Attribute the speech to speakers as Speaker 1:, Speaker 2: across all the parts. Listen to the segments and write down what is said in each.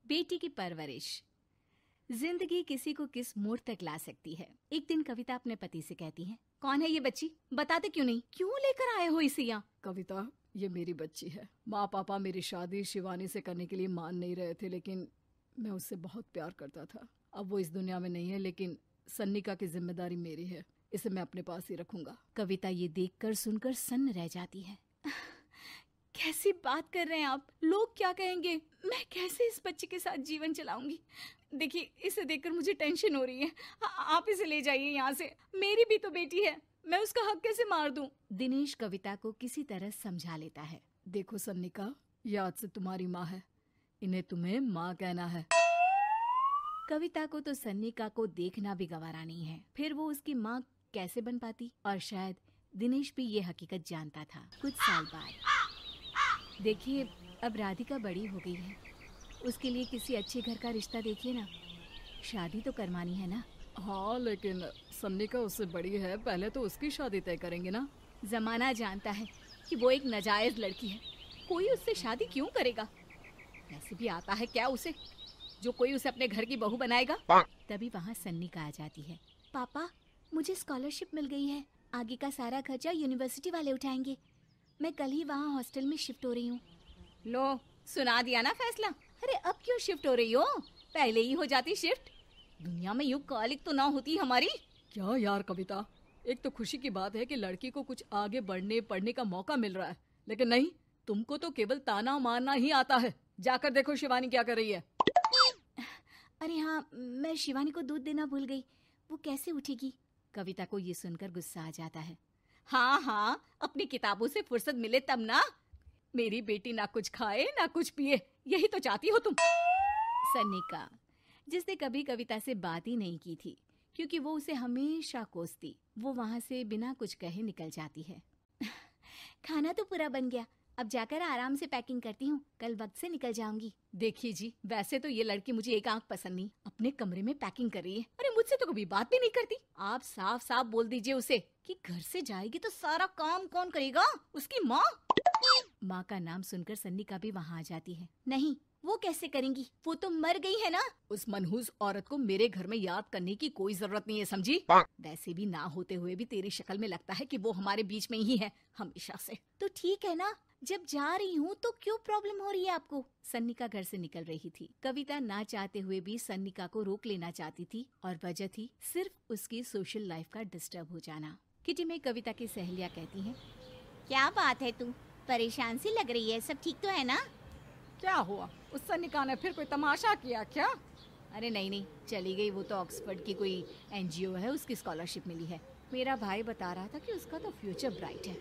Speaker 1: बेटी की परवरिश। जिंदगी किसी को किस मोड़ तक ला सकती है। एक दिन कविता अपने पति से कहती है, कौन है ये बच्ची, बताते क्यों नहीं, क्यों लेकर आए हो इसे यहाँ?
Speaker 2: कविता, ये मेरी बच्ची है। माँ पापा मेरी शादी शिवानी से करने के लिए मान नहीं रहे थे, लेकिन मैं उससे बहुत प्यार करता था। अब वो इस दुनिया में नहीं है, लेकिन सन्निका की जिम्मेदारी मेरी है। इसे मैं अपने पास ही रखूंगा।
Speaker 1: कविता ये देखकर सुनकर सन्न रह जाती है। कैसी बात कर रहे हैं आप? लोग क्या कहेंगे? मैं कैसे इस बच्चे के साथ जीवन चलाऊंगी? देखिए, इसे देखकर मुझे टेंशन हो रही है। आप इसे ले जाइए यहाँ से। मेरी भी तो बेटी है, मैं उसका हक कैसे मार दूं? दिनेश कविता को किसी तरह समझा लेता है।
Speaker 2: देखो सन्निका, ये आज से तुम्हारी माँ है, इन्हें तुम्हें माँ कहना है।
Speaker 1: कविता को तो सन्निका को देखना भी गवारा नहीं है, फिर वो उसकी माँ कैसे बन पाती? और शायद दिनेश भी ये हकीकत जानता था। कुछ साल बाद देखिए, अब राधिका बड़ी हो गई है, उसके लिए किसी अच्छे घर का रिश्ता देखिए ना। शादी तो करवानी है ना?
Speaker 2: हाँ, लेकिन सन्निका उससे बड़ी है, पहले तो उसकी शादी तय करेंगे ना।
Speaker 1: जमाना जानता है कि वो एक नाजायज लड़की है, कोई उससे शादी क्यों करेगा? वैसे भी आता है क्या उसे, जो कोई उसे अपने घर की बहू बनाएगा? तभी वहाँ सन्निका आ जाती है। पापा, मुझे स्कॉलरशिप मिल गई है, आगे का सारा खर्चा यूनिवर्सिटी वाले उठाएंगे। मैं कल ही वहाँ हॉस्टल में शिफ्ट हो रही हूँ। लो, सुना दिया ना फैसला। अरे अब क्यों शिफ्ट हो रही हो? पहले ही हो जाती शिफ्ट। दुनिया में यूं कालिक तो ना होती हमारी।
Speaker 2: क्या यार कविता, एक तो खुशी की बात है कि लड़की को कुछ आगे बढ़ने पढ़ने का मौका मिल रहा है, लेकिन नहीं, तुमको तो केवल ताना मारना ही आता है। जाकर देखो शिवानी क्या कर रही है।
Speaker 1: अरे हाँ, मैं शिवानी को दूध देना भूल गई, वो कैसे उठेगी? कविता को ये सुनकर गुस्सा आ जाता है। हाँ हाँ, अपनी किताबों से फुर्सत मिले तब ना। मेरी बेटी ना कुछ खाए ना कुछ पिए, यही तो चाहती हो तुम। सन्निका, जिसने कभी कविता से बात ही नहीं की थी, क्योंकि वो उसे हमेशा कोसती, वो वहाँ से बिना कुछ कहे निकल जाती है। खाना तो पूरा बन गया, अब जाकर आराम से पैकिंग करती हूँ, कल वक्त से निकल जाऊंगी। देखिए जी, वैसे तो ये लड़की मुझे एक आंख पसंद नहीं, अपने कमरे में पैकिंग कर रही है। अरे मुझसे तो कभी बात भी नहीं करती। आप साफ साफ बोल दीजिए उसे कि घर से जाएगी तो सारा काम कौन करेगा? उसकी माँ। माँ का नाम सुनकर सन्निका भी वहाँ आ जाती है। नहीं, वो कैसे करेंगी, वो तो मर गई है ना।
Speaker 2: उस मनहूस औरत को मेरे घर में याद करने की कोई जरूरत नहीं है, समझी?
Speaker 1: वैसे भी ना होते हुए भी तेरी शक्ल में लगता है कि वो हमारे बीच में ही है हमेशा से। तो ठीक है ना, जब जा रही हूँ तो क्यों प्रॉब्लम हो रही है आपको? सन्निका घर से निकल रही थी। कविता ना चाहते हुए भी सन्निका को रोक लेना चाहती थी, और वजह थी सिर्फ उसकी सोशल लाइफ का डिस्टर्ब हो जाना। किटी में कविता की सहेलियाँ कहती हैं, क्या बात है, तू परेशान सी लग रही है, सब ठीक तो है ना?
Speaker 2: क्या हुआ, उस सन्निका ने फिर कोई तमाशा किया क्या?
Speaker 1: अरे नहीं नहीं, चली गई, वो तो ऑक्सफोर्ड की कोई NGO है, उसकी स्कॉलरशिप मिली है। मेरा भाई बता रहा था कि उसका तो फ्यूचर ब्राइट है।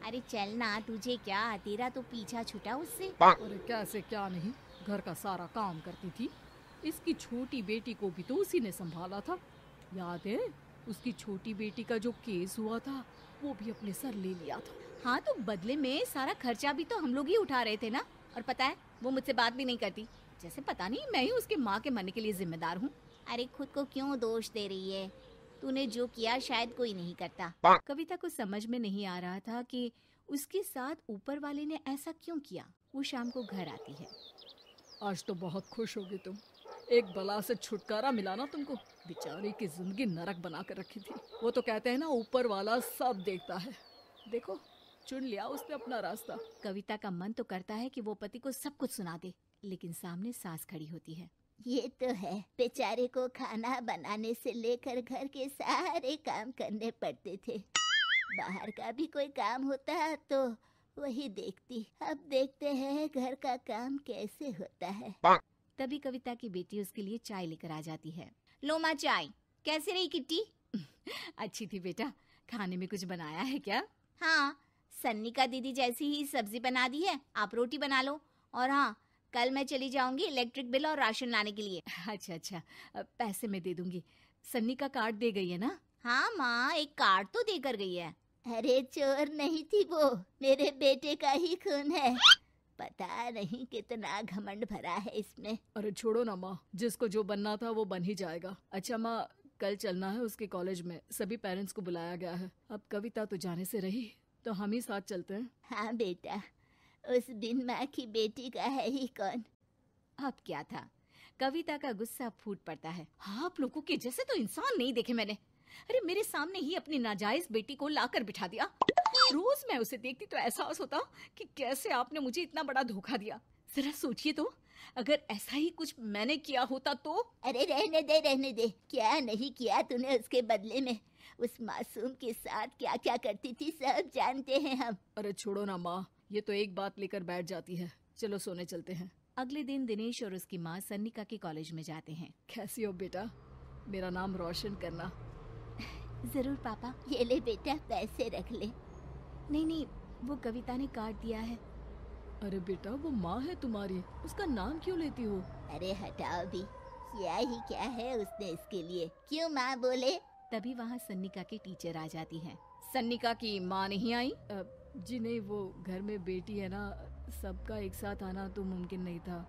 Speaker 1: अरे चल ना, तुझे क्या, तेरा तो पीछा छूटा उससे।
Speaker 2: अरे कैसे क्या नहीं, घर का सारा काम करती थी। इसकी छोटी बेटी को भी तो उसी ने संभाला था, याद है? उसकी छोटी बेटी का जो केस हुआ था, वो भी अपने सर ले लिया था।
Speaker 1: हाँ, तो बदले में सारा खर्चा भी तो हम लोग ही उठा रहे थे ना। और पता है, वो मुझसे बात भी नहीं करती, जैसे पता नहीं मैं ही उसके माँ के मरने के लिए जिम्मेदार हूँ। अरे खुद को क्यों दोष दे रही है? तूने जो किया शायद कोई नहीं करता। कविता को समझ में नहीं आ रहा था कि उसके साथ ऊपर वाले ने ऐसा क्यों किया। वो शाम को घर आती है।
Speaker 2: आज तो बहुत खुश होगी तुम, एक बला से छुटकारा मिला ना तुमको। बेचारी की जिंदगी नरक बना कर रखी थी। वो तो कहते हैं ना, ऊपर वाला सब देखता है। देखो, चुन लिया उसने अपना रास्ता।
Speaker 1: कविता का मन तो करता है कि वो पति को सब कुछ सुना दे, लेकिन सामने सास खड़ी होती है।
Speaker 3: ये तो है, बेचारे को खाना बनाने से लेकर घर के सारे काम करने पड़ते थे। बाहर का भी कोई काम होता तो वही देखती। अब देखते हैं घर का काम कैसे होता है।
Speaker 1: तभी कविता की बेटी उसके लिए चाय लेकर आ जाती है। लो माँ चाय। कैसी रही किट्टी? अच्छी थी बेटा, खाने में कुछ बनाया है क्या? हाँ, सन्निका दीदी जैसी ही सब्जी बना दी है, आप रोटी बना लो। और हाँ, कल मैं चली जाऊंगी इलेक्ट्रिक बिल और राशन लाने के लिए। अच्छा अच्छा, पैसे मैं दे दूंगी। सन्निका कार्ड दे गई है ना? हाँ माँ, एक कार्ड तो देकर गई है।
Speaker 3: अरे चोर नहीं थी वो, मेरे बेटे का ही खून है। पता नहीं कितना घमंड भरा है इसमें।
Speaker 2: अरे छोड़ो ना माँ, जिसको जो बनना था वो बन ही जाएगा। अच्छा माँ, कल चलना है उसके कॉलेज में, सभी पेरेंट्स को बुलाया गया है। अब कविता तो जाने से रही, तो हम ही साथ चलते हैं।
Speaker 3: हाँ बेटा, उस दिन माँ की बेटी का है ही कौन।
Speaker 1: अब क्या था, कविता का गुस्सा फूट पड़ता है। आप लोगों के जैसे तो इंसान नहीं देखे मैंने। अरे मेरे सामने ही अपनी नाजायज बेटी को लाकर बिठा दिया। रोज मैं उसे देखती तो एहसास होता कि कैसे आपने मुझे इतना बड़ा धोखा दिया। जरा सोचिए तो, अगर ऐसा ही कुछ मैंने किया होता तो।
Speaker 3: अरे रहने दे, क्या नहीं किया तूने उसके बदले में। उस मासूम के साथ क्या क्या करती थी सब जानते हैं हम।
Speaker 2: अरे छोड़ो ना माँ, ये तो एक बात लेकर बैठ जाती है। चलो सोने चलते हैं।
Speaker 1: अगले दिन दिनेश और उसकी माँ सन्निका के कॉलेज में जाते हैं।
Speaker 2: कैसी हो बेटा, मेरा नाम रोशन करना।
Speaker 1: जरूर पापा।
Speaker 3: ये ले बेटा, पैसे रख ले।
Speaker 1: नहीं, वो कविता ने काट दिया है।
Speaker 2: अरे बेटा, वो माँ है तुम्हारी, उसका नाम क्यों लेती हो?
Speaker 3: अरे हटाओ भी, किया ही क्या है उसने इसके लिए, क्यों माँ बोले।
Speaker 1: तभी वहाँ सन्निका की टीचर आ जाती है। सन्निका की माँ नहीं आई?
Speaker 2: जी नहीं, वो घर में बेटी है ना, सबका एक साथ आना तो मुमकिन नहीं था।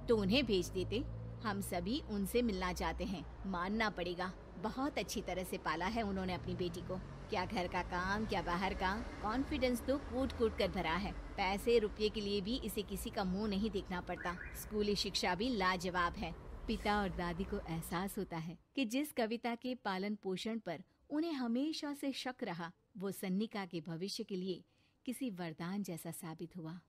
Speaker 1: तो उन्हें भेज देते, हम सभी उनसे मिलना चाहते हैं। मानना पड़ेगा, बहुत अच्छी तरह से पाला है उन्होंने अपनी बेटी को। क्या घर का काम, क्या बाहर का। कॉन्फिडेंस तो कूट कूट कर भरा है। पैसे रुपये के लिए भी इसे किसी का मुंह नहीं देखना पड़ता। स्कूली शिक्षा भी लाजवाब है। पिता और दादी को एहसास होता है कि जिस कविता के पालन पोषण पर उन्हें हमेशा से शक रहा, वो सन्निका के भविष्य के लिए किसी वरदान जैसा साबित हुआ।